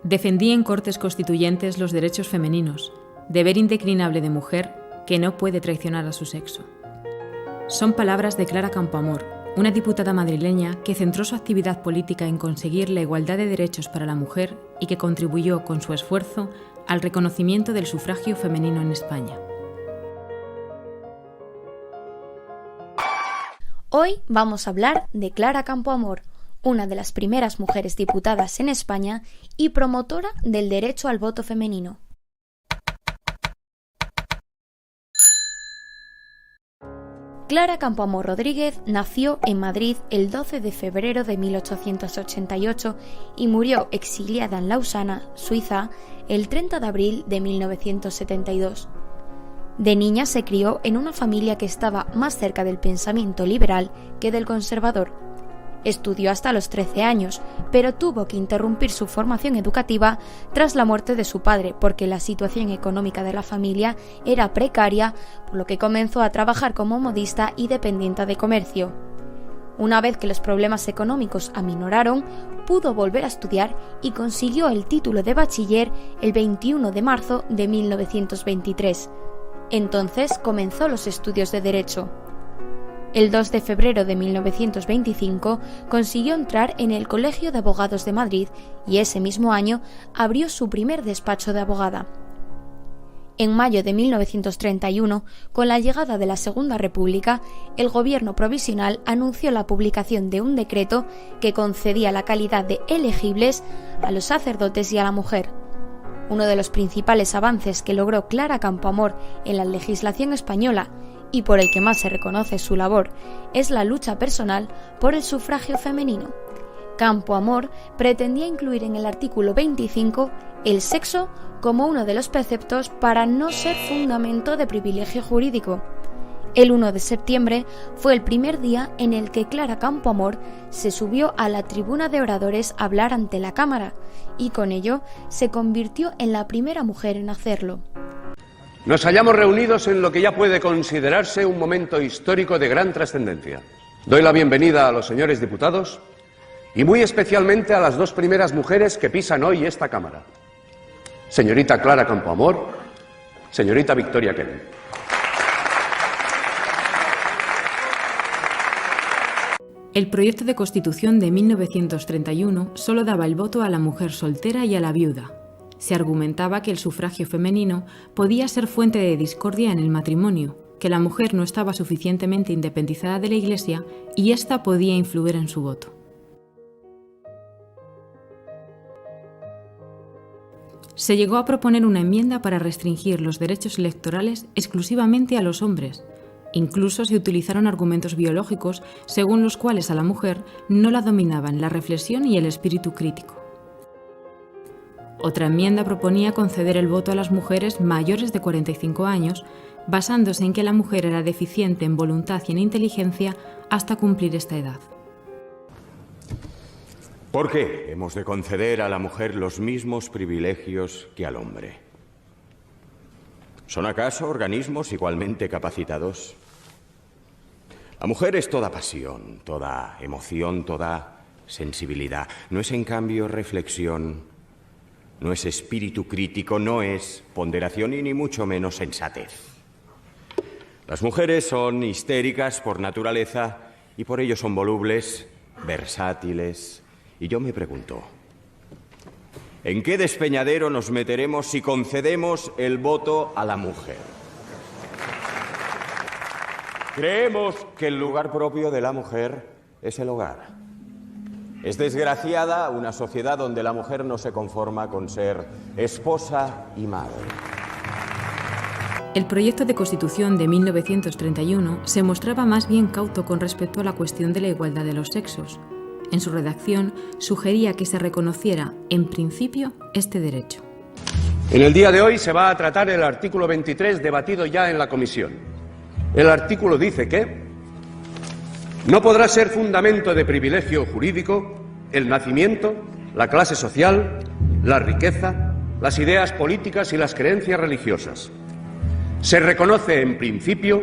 Defendía en Cortes Constituyentes los derechos femeninos, deber indeclinable de mujer que no puede traicionar a su sexo. Son palabras de Clara Campoamor, una diputada madrileña que centró su actividad política en conseguir la igualdad de derechos para la mujer y que contribuyó con su esfuerzo al reconocimiento del sufragio femenino en España. Hoy vamos a hablar de Clara Campoamor, una de las primeras mujeres diputadas en España y promotora del derecho al voto femenino. Clara Campoamor Rodríguez nació en Madrid el 12 de febrero de 1888 y murió exiliada en Lausana, Suiza, el 30 de abril de 1972. De niña se crió en una familia que estaba más cerca del pensamiento liberal que del conservador. Estudió hasta los 13 años, pero tuvo que interrumpir su formación educativa tras la muerte de su padre porque la situación económica de la familia era precaria, por lo que comenzó a trabajar como modista y dependienta de comercio. Una vez que los problemas económicos aminoraron, pudo volver a estudiar y consiguió el título de bachiller el 21 de marzo de 1923. Entonces comenzó los estudios de Derecho. El 2 de febrero de 1925 consiguió entrar en el Colegio de Abogados de Madrid y ese mismo año abrió su primer despacho de abogada. En mayo de 1931, con la llegada de la Segunda República, el gobierno provisional anunció la publicación de un decreto que concedía la calidad de elegibles a los sacerdotes y a la mujer. Uno de los principales avances que logró Clara Campoamor en la legislación española y por el que más se reconoce su labor, es la lucha personal por el sufragio femenino. Campoamor pretendía incluir en el artículo 25 el sexo como uno de los preceptos para no ser fundamento de privilegio jurídico. El 1 de septiembre fue el primer día en el que Clara Campoamor se subió a la tribuna de oradores a hablar ante la Cámara, y con ello se convirtió en la primera mujer en hacerlo. Nos hallamos reunidos en lo que ya puede considerarse un momento histórico de gran trascendencia. Doy la bienvenida a los señores diputados y muy especialmente a las dos primeras mujeres que pisan hoy esta Cámara. Señorita Clara Campoamor, señorita Victoria Kent. El proyecto de Constitución de 1931 solo daba el voto a la mujer soltera y a la viuda. Se argumentaba que el sufragio femenino podía ser fuente de discordia en el matrimonio, que la mujer no estaba suficientemente independizada de la Iglesia y ésta podía influir en su voto. Se llegó a proponer una enmienda para restringir los derechos electorales exclusivamente a los hombres. Incluso se utilizaron argumentos biológicos según los cuales a la mujer no la dominaban la reflexión y el espíritu crítico. Otra enmienda proponía conceder el voto a las mujeres mayores de 45 años, basándose en que la mujer era deficiente en voluntad y en inteligencia hasta cumplir esta edad. ¿Por qué hemos de conceder a la mujer los mismos privilegios que al hombre? ¿Son acaso organismos igualmente capacitados? La mujer es toda pasión, toda emoción, toda sensibilidad. No es, en cambio, reflexión. No es espíritu crítico, no es ponderación y ni mucho menos sensatez. Las mujeres son histéricas por naturaleza y por ello son volubles, versátiles. Y yo me pregunto, ¿en qué despeñadero nos meteremos si concedemos el voto a la mujer? Creemos que el lugar propio de la mujer es el hogar. Es desgraciada una sociedad donde la mujer no se conforma con ser esposa y madre. El proyecto de Constitución de 1931 se mostraba más bien cauto con respecto a la cuestión de la igualdad de los sexos. En su redacción sugería que se reconociera, en principio, este derecho. En el día de hoy se va a tratar el artículo 23 debatido ya en la comisión. El artículo dice que no podrá ser fundamento de privilegio jurídico el nacimiento, la clase social, la riqueza, las ideas políticas y las creencias religiosas. Se reconoce en principio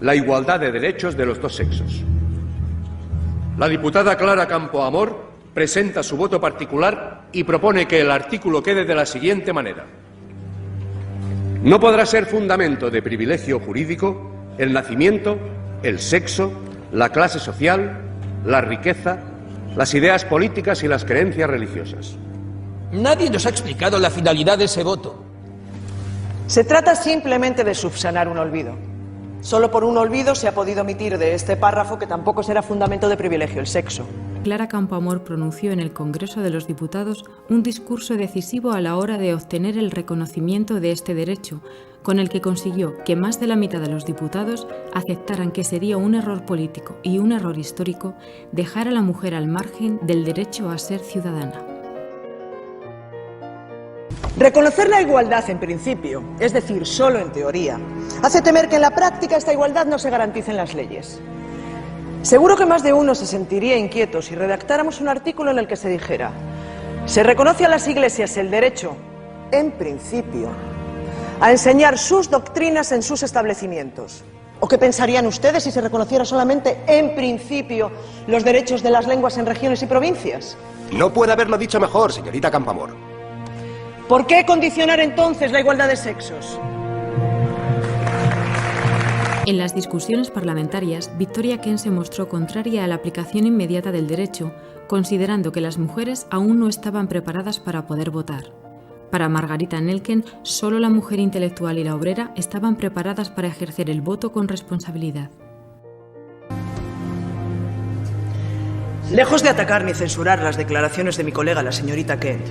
la igualdad de derechos de los dos sexos. La diputada Clara Campoamor presenta su voto particular y propone que el artículo quede de la siguiente manera. No podrá ser fundamento de privilegio jurídico el nacimiento, el sexo, la clase social, la riqueza, las ideas políticas y las creencias religiosas. Nadie nos ha explicado la finalidad de ese voto. Se trata simplemente de subsanar un olvido. Solo por un olvido se ha podido omitir de este párrafo que tampoco será fundamento de privilegio el sexo. Clara Campoamor pronunció en el Congreso de los Diputados un discurso decisivo a la hora de obtener el reconocimiento de este derecho, con el que consiguió que más de la mitad de los diputados aceptaran que sería un error político y un error histórico dejar a la mujer al margen del derecho a ser ciudadana. Reconocer la igualdad en principio, es decir, solo en teoría, hace temer que en la práctica esta igualdad no se garantice en las leyes. Seguro que más de uno se sentiría inquieto si redactáramos un artículo en el que se dijera: se reconoce a las iglesias el derecho, en principio, a enseñar sus doctrinas en sus establecimientos. ¿O qué pensarían ustedes si se reconociera solamente, en principio, los derechos de las lenguas en regiones y provincias? No puede haberlo dicho mejor, señorita Campoamor. ¿Por qué condicionar entonces la igualdad de sexos? En las discusiones parlamentarias, Victoria Kent se mostró contraria a la aplicación inmediata del derecho, considerando que las mujeres aún no estaban preparadas para poder votar. Para Margarita Nelken, solo la mujer intelectual y la obrera estaban preparadas para ejercer el voto con responsabilidad. Lejos de atacar ni censurar las declaraciones de mi colega, la señorita Kent,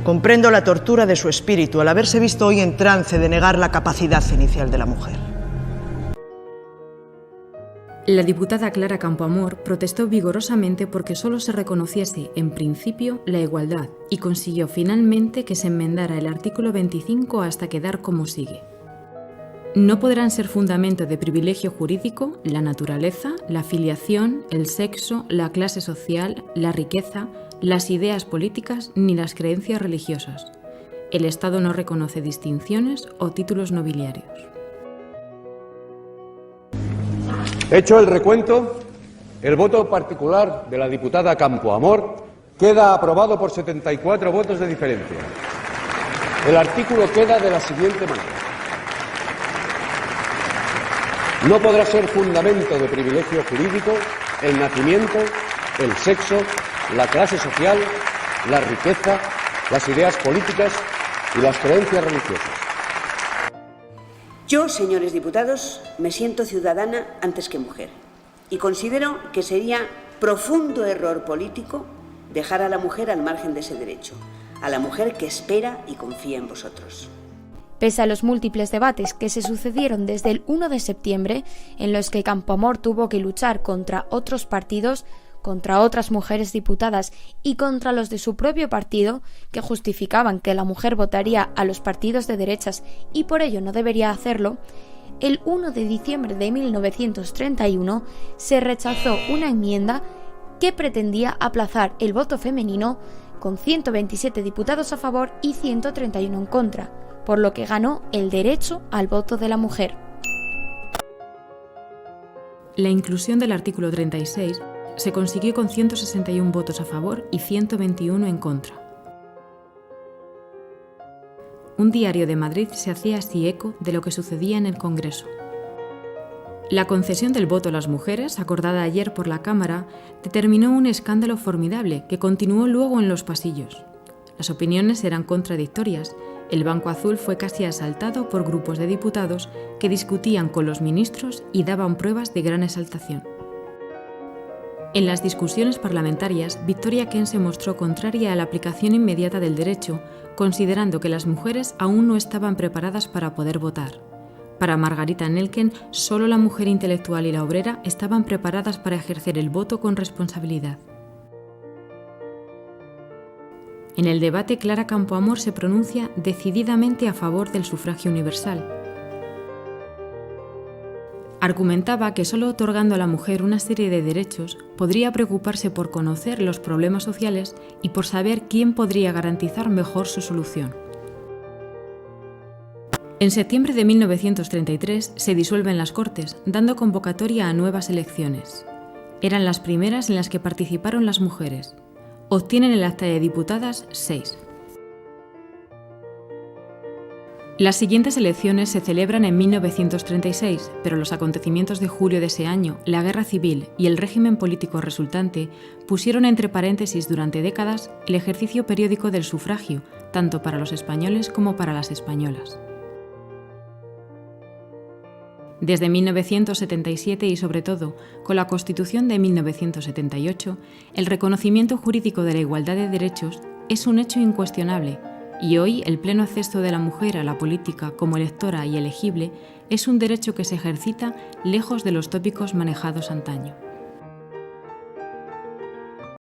comprendo la tortura de su espíritu al haberse visto hoy en trance de negar la capacidad inicial de la mujer. La diputada Clara Campoamor protestó vigorosamente porque solo se reconociese, en principio, la igualdad y consiguió finalmente que se enmendara el artículo 25 hasta quedar como sigue. No podrán ser fundamento de privilegio jurídico la naturaleza, la filiación, el sexo, la clase social, la riqueza, las ideas políticas ni las creencias religiosas. El Estado no reconoce distinciones o títulos nobiliarios. Hecho el recuento, el voto particular de la diputada Campoamor queda aprobado por 74 votos de diferencia. El artículo queda de la siguiente manera. No podrá ser fundamento de privilegio jurídico el nacimiento, el sexo, la clase social, la riqueza, las ideas políticas y las creencias religiosas. Yo, señores diputados, me siento ciudadana antes que mujer y considero que sería profundo error político dejar a la mujer al margen de ese derecho, a la mujer que espera y confía en vosotros. Pese a los múltiples debates que se sucedieron desde el 1 de septiembre, en los que Campoamor tuvo que luchar contra otros partidos, contra otras mujeres diputadas y contra los de su propio partido, que justificaban que la mujer votaría a los partidos de derechas y por ello no debería hacerlo, el 1 de diciembre de 1931 se rechazó una enmienda que pretendía aplazar el voto femenino con 127 diputados a favor y 131 en contra, por lo que ganó el derecho al voto de la mujer. La inclusión del artículo 36 se consiguió con 161 votos a favor y 121 en contra. Un diario de Madrid se hacía así eco de lo que sucedía en el Congreso. La concesión del voto a las mujeres, acordada ayer por la Cámara, determinó un escándalo formidable que continuó luego en los pasillos. Las opiniones eran contradictorias. El Banco Azul fue casi asaltado por grupos de diputados que discutían con los ministros y daban pruebas de gran exaltación. En las discusiones parlamentarias, Victoria Kent se mostró contraria a la aplicación inmediata del derecho, considerando que las mujeres aún no estaban preparadas para poder votar. Para Margarita Nelken, solo la mujer intelectual y la obrera estaban preparadas para ejercer el voto con responsabilidad. En el debate, Clara Campoamor se pronuncia decididamente a favor del sufragio universal. Argumentaba que solo otorgando a la mujer una serie de derechos podría preocuparse por conocer los problemas sociales y por saber quién podría garantizar mejor su solución. En septiembre de 1933 se disuelven las Cortes, dando convocatoria a nuevas elecciones. Eran las primeras en las que participaron las mujeres. obtienen el acta de diputadas 6. Las siguientes elecciones se celebran en 1936, pero los acontecimientos de julio de ese año, la guerra civil y el régimen político resultante pusieron entre paréntesis durante décadas el ejercicio periódico del sufragio, tanto para los españoles como para las españolas. Desde 1977 y sobre todo con la Constitución de 1978, el reconocimiento jurídico de la igualdad de derechos es un hecho incuestionable. Y hoy el pleno acceso de la mujer a la política como electora y elegible es un derecho que se ejercita lejos de los tópicos manejados antaño.